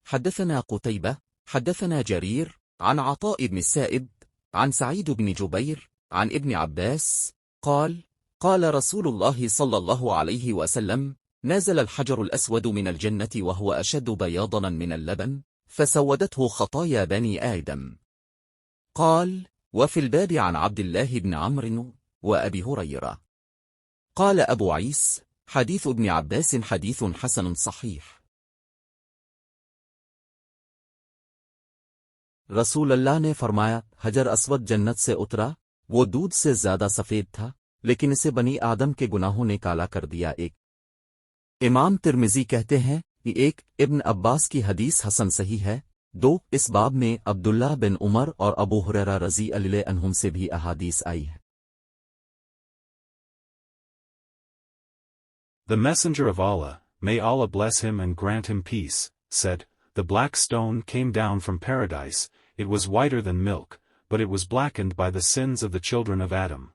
حدثنا قتيبة حدثنا جرير عن عطاء بن السائب عن سعيد بن جبير عن ابن عباس قال: قال رسول الله صلى الله عليه وسلم: نازل الحجر الأسود من الجنة وهو أشد بياضا من اللبن، فسودته خطايا بني آدم. قال: وفي الباب عن عبد الله بن عمرو وأبي هريرة. قال أبو عيس: حديث ابن عباس حديث حسن صحيح. रसूल अल्लाह ने फरमाया, हजर अस्वद जन्नत से उतरा, वो दूध से ज्यादा सफेद था, लेकिन इसे बनी आदम के गुनाहों ने काला कर दिया। एक इमाम तिर्मिजी कहते हैं कि एक इब्न अब्बास की हदीस हसन सही है। दो इस बाब में अब्दुल्लाह बिन उमर और अबू हुरैरा रज़ी अल्लाह अन्हुम से भी अहादीस आई है। The Messenger of Allah, may Allah bless him and grant him peace, said, the black stone came down from paradise, it was whiter than milk, but it was blackened by the sins of the children of Adam.